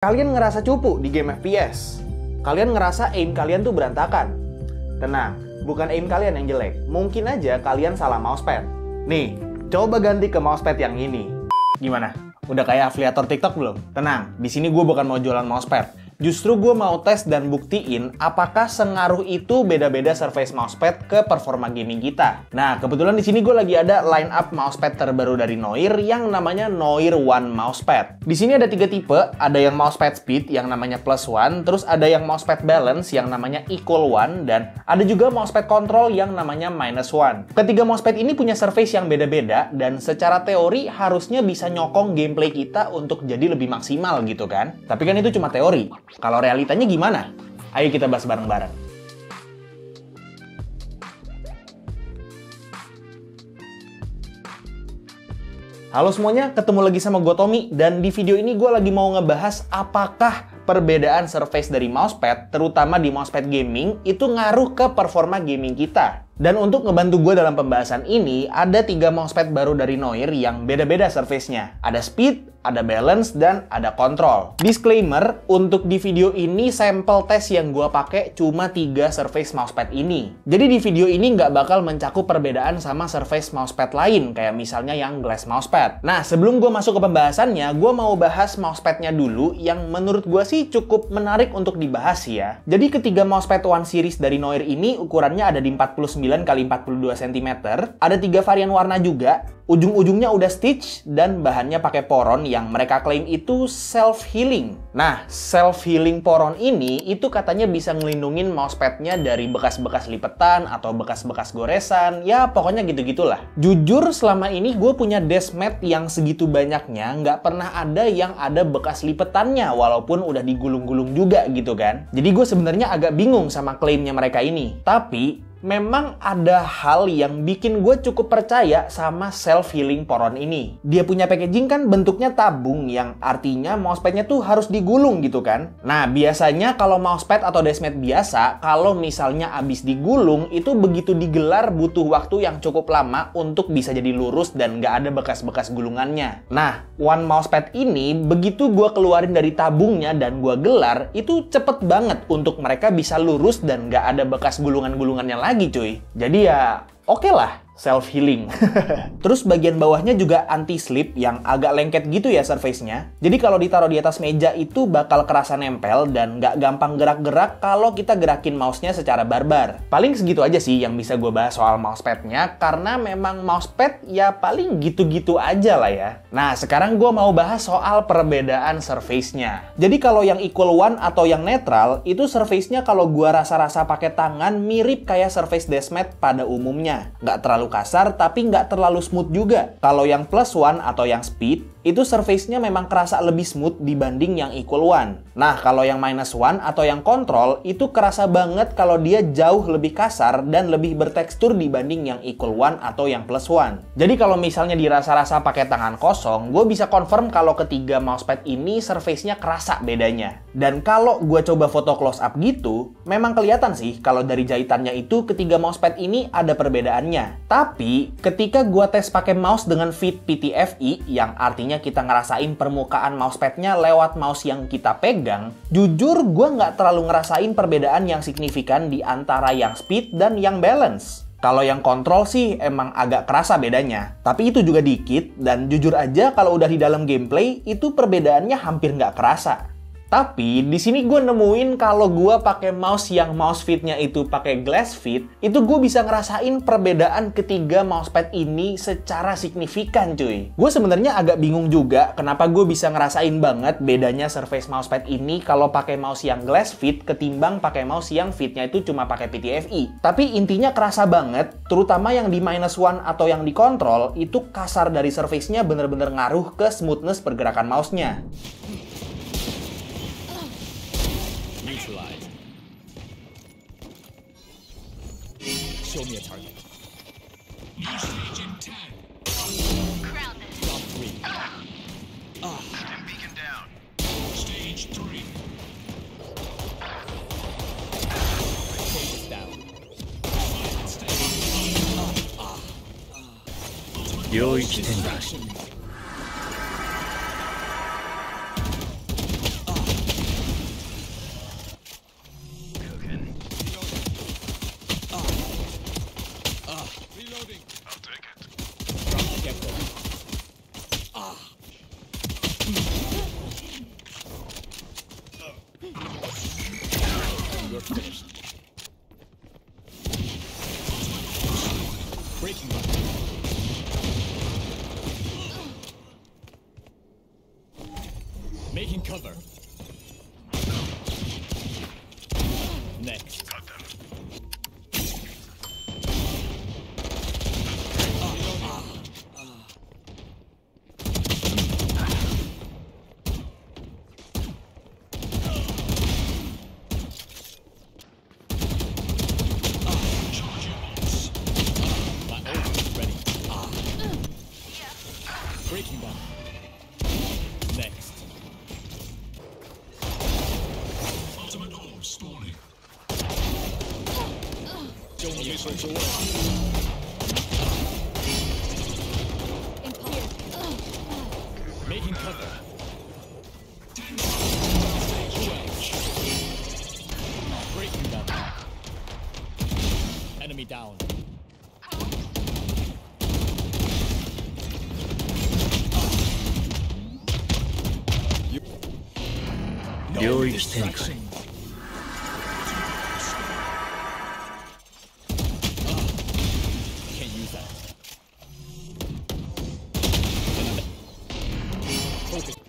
Kalian ngerasa cupu di game FPS? Kalian ngerasa aim kalian tuh berantakan? Tenang, bukan aim kalian yang jelek. Mungkin aja kalian salah mousepad. Nih, coba ganti ke mousepad yang ini. Gimana? Udah kayak afiliator TikTok belum? Tenang, di sini gue bukan mau jualan mousepad. Justru gue mau tes dan buktiin apakah sengaruh itu beda-beda Surface mousepad ke performa gaming kita. Nah, kebetulan di sini gue lagi ada line up mousepad terbaru dari Noir yang namanya Noir One mousepad. Di sini ada 3 tipe, ada yang mousepad speed yang namanya +1, terus ada yang mousepad balance yang namanya =1, dan ada juga mousepad control yang namanya -1. Ketiga mousepad ini punya surface yang beda-beda dan secara teori harusnya bisa nyokong gameplay kita untuk jadi lebih maksimal gitu kan. Tapi kan itu cuma teori. Kalau realitanya gimana? Ayo kita bahas bareng-bareng. Halo semuanya, ketemu lagi sama gue Tommy, dan di video ini gue lagi mau ngebahas apakah perbedaan surface dari mousepad, terutama di mousepad gaming, itu ngaruh ke performa gaming kita. Dan untuk ngebantu gue dalam pembahasan ini, ada 3 mousepad baru dari Noir yang beda-beda surface-nya. Ada speed, ada balance, dan ada control. Disclaimer, untuk di video ini sampel tes yang gue pakai cuma 3 surface mousepad ini. Jadi di video ini nggak bakal mencakup perbedaan sama surface mousepad lain, kayak misalnya yang glass mousepad. Nah, sebelum gue masuk ke pembahasannya, gue mau bahas mousepadnya dulu yang menurut gue sih cukup menarik untuk dibahas ya. Jadi ketiga mousepad One Series dari Noir ini ukurannya ada di 49 x 42 cm. Ada 3 varian warna juga. Ujung-ujungnya udah stitch dan bahannya pakai poron yang mereka klaim itu self-healing. Nah, self-healing poron ini itu katanya bisa ngelindungin mousepadnya dari bekas-bekas lipetan atau bekas-bekas goresan. Ya, pokoknya gitu-gitulah. Jujur, selama ini gue punya deskmat yang segitu banyaknya, nggak pernah ada yang ada bekas lipetannya, walaupun udah digulung-gulung juga gitu kan. Jadi gue sebenarnya agak bingung sama klaimnya mereka ini. Tapi memang ada hal yang bikin gue cukup percaya sama self-healing poron ini. Dia punya packaging kan bentuknya tabung, yang artinya mousepadnya tuh harus digulung gitu kan. Nah, biasanya kalau mousepad atau deskmat biasa, kalau misalnya abis digulung, itu begitu digelar butuh waktu yang cukup lama untuk bisa jadi lurus dan nggak ada bekas-bekas gulungannya. Nah, One mousepad ini, begitu gue keluarin dari tabungnya dan gue gelar, itu cepet banget untuk mereka bisa lurus dan nggak ada bekas gulungan-gulungannya lagi cuy. Jadi ya oke lah, self-healing. Terus bagian bawahnya juga anti-slip yang agak lengket gitu ya surface-nya. Jadi kalau ditaruh di atas meja itu bakal kerasa nempel dan nggak gampang gerak-gerak kalau kita gerakin mouse-nya secara barbar. Paling segitu aja sih yang bisa gue bahas soal mousepad-nya, karena memang mousepad ya paling gitu-gitu aja lah ya. Nah, sekarang gue mau bahas soal perbedaan surface-nya. Jadi kalau yang =1 atau yang netral, itu surface-nya kalau gue rasa-rasa pakai tangan mirip kayak surface deskmat pada umumnya. Nggak terlalu kasar, tapi nggak terlalu smooth juga. Kalau yang +1 atau yang speed, itu surface-nya memang kerasa lebih smooth dibanding yang =1. Nah, kalau yang -1 atau yang control, itu kerasa banget kalau dia jauh lebih kasar dan lebih bertekstur dibanding yang =1 atau yang +1. Jadi kalau misalnya dirasa-rasa pakai tangan kosong, gue bisa confirm kalau ketiga mousepad ini surface-nya kerasa bedanya. Dan kalau gue coba foto close up gitu, memang kelihatan sih kalau dari jahitannya itu ketiga mousepad ini ada perbedaannya. Tapi, ketika gua tes pakai mouse dengan fit PTFE, yang artinya kita ngerasain permukaan mousepadnya lewat mouse yang kita pegang, jujur gua nggak terlalu ngerasain perbedaan yang signifikan di antara yang speed dan yang balance. Kalau yang kontrol sih emang agak kerasa bedanya. Tapi itu juga dikit, dan jujur aja kalau udah di dalam gameplay, itu perbedaannya hampir nggak kerasa. Tapi di sini gue nemuin kalau gue pakai mouse yang mouse fitnya itu pakai glass fit, itu gue bisa ngerasain perbedaan ketiga mousepad ini secara signifikan cuy. Gue sebenarnya agak bingung juga kenapa gue bisa ngerasain banget bedanya surface mousepad ini kalau pakai mouse yang glass fit ketimbang pakai mouse yang fitnya itu cuma pakai PTFE. Tapi intinya kerasa banget, terutama yang di -1 atau yang di control, itu kasar dari surface-nya bener-bener ngaruh ke smoothness pergerakan mouse-nya. Show me a target. New stage in 10. Crowd this. Drop 3. System beacon down. Stage 3. Face down. Ultimate You're finished. Breaking button. Making cover. Next. Breaking button. Next. Ultimate orb spawning. Show me your social work. Making cover. Breaking button. Enemy down. No distraction. Can't use that. Focus.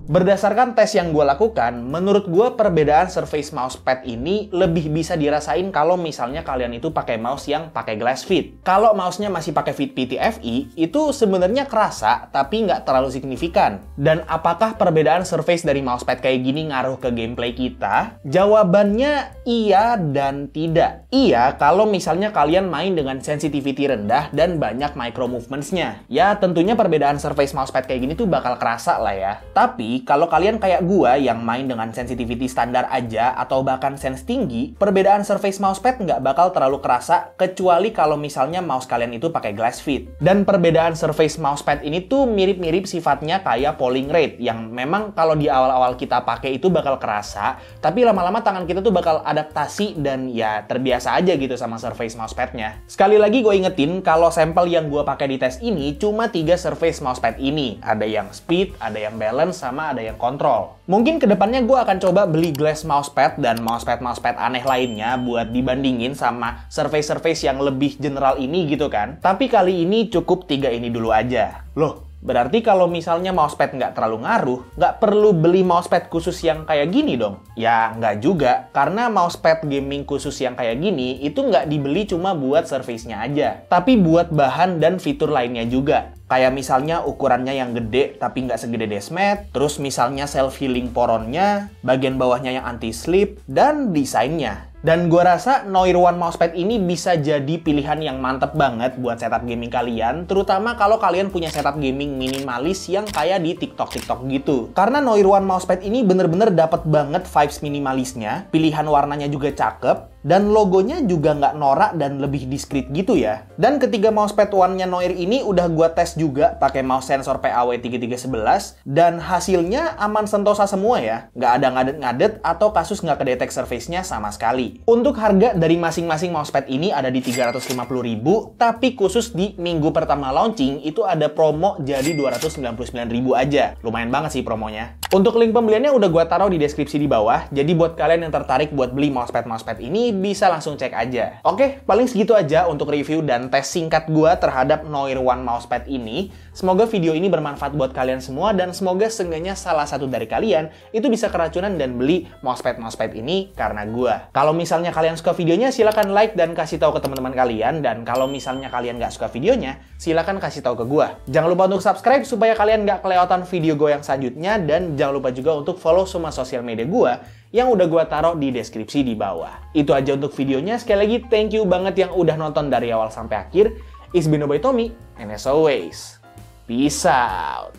Berdasarkan tes yang gue lakukan, menurut gue perbedaan Surface Mousepad ini lebih bisa dirasain kalau misalnya kalian itu pakai mouse yang pakai glass fit. Kalau mouse-nya masih pakai fit PTFE, itu sebenarnya kerasa, tapi nggak terlalu signifikan. Dan apakah perbedaan Surface dari mousepad kayak gini ngaruh ke gameplay kita? Jawabannya iya dan tidak. Iya, kalau misalnya kalian main dengan sensitivity rendah dan banyak micro movements-nya. Ya, tentunya perbedaan Surface Mousepad kayak gini tuh bakal kerasa lah ya. Tapi, kalau kalian kayak gua yang main dengan sensitivity standar aja atau bahkan sense tinggi, perbedaan Surface Mousepad nggak bakal terlalu kerasa kecuali kalau misalnya mouse kalian itu pakai glass fit. Dan perbedaan Surface Mousepad ini tuh mirip-mirip sifatnya kayak polling rate yang memang kalau di awal-awal kita pakai itu bakal kerasa, tapi lama-lama tangan kita tuh bakal adaptasi dan ya terbiasa aja gitu sama Surface Mousepadnya. Sekali lagi gue ingetin kalau sampel yang gue pakai di tes ini cuma 3 Surface Mousepad ini. Ada yang speed, ada yang balance, sama ada yang kontrol. Mungkin kedepannya gue akan coba beli glass mousepad dan mousepad aneh lainnya buat dibandingin sama surface yang lebih general ini gitu kan. Tapi kali ini cukup 3 ini dulu aja. Loh, berarti kalau misalnya mousepad nggak terlalu ngaruh, nggak perlu beli mousepad khusus yang kayak gini dong? Ya nggak juga, karena mousepad gaming khusus yang kayak gini itu nggak dibeli cuma buat surface-nya aja, tapi buat bahan dan fitur lainnya juga. Kayak misalnya ukurannya yang gede tapi nggak segede Desmet, terus misalnya self-healing poronnya, bagian bawahnya yang anti-slip, dan desainnya. Dan gue rasa Noir One Mousepad ini bisa jadi pilihan yang mantep banget buat setup gaming kalian, terutama kalau kalian punya setup gaming minimalis yang kayak di TikTok gitu. Karena Noir One Mousepad ini bener-bener dapet banget vibes minimalisnya, pilihan warnanya juga cakep, dan logonya juga nggak norak dan lebih diskret gitu ya. Dan ketiga mousepad One-nya Noir ini udah gue tes juga pakai mouse sensor PAW3311, dan hasilnya aman sentosa semua ya. Nggak ada ngadet-ngadet atau kasus nggak kedetek surface-nya sama sekali. Untuk harga dari masing-masing mousepad ini ada di 350.000, tapi khusus di minggu pertama launching itu ada promo jadi 299.000 aja. Lumayan banget sih promonya. Untuk link pembeliannya udah gue taruh di deskripsi di bawah, jadi buat kalian yang tertarik buat beli mousepad ini bisa langsung cek aja. Oke, paling segitu aja untuk review dan tes singkat gue terhadap Noir One Mousepad ini. Semoga video ini bermanfaat buat kalian semua dan semoga seenggaknya salah satu dari kalian itu bisa keracunan dan beli mousepad ini karena gue. Kalau misalnya kalian suka videonya, silahkan like dan kasih tahu ke teman-teman kalian. Dan kalau misalnya kalian nggak suka videonya, silahkan kasih tahu ke gue. Jangan lupa untuk subscribe supaya kalian nggak kelewatan video gue yang selanjutnya. Dan jangan lupa juga untuk follow semua sosial media gue yang udah gue taruh di deskripsi di bawah. Itu aja untuk videonya. Sekali lagi, thank you banget yang udah nonton dari awal sampai akhir. It's been your boy Tommy, and as always, peace out.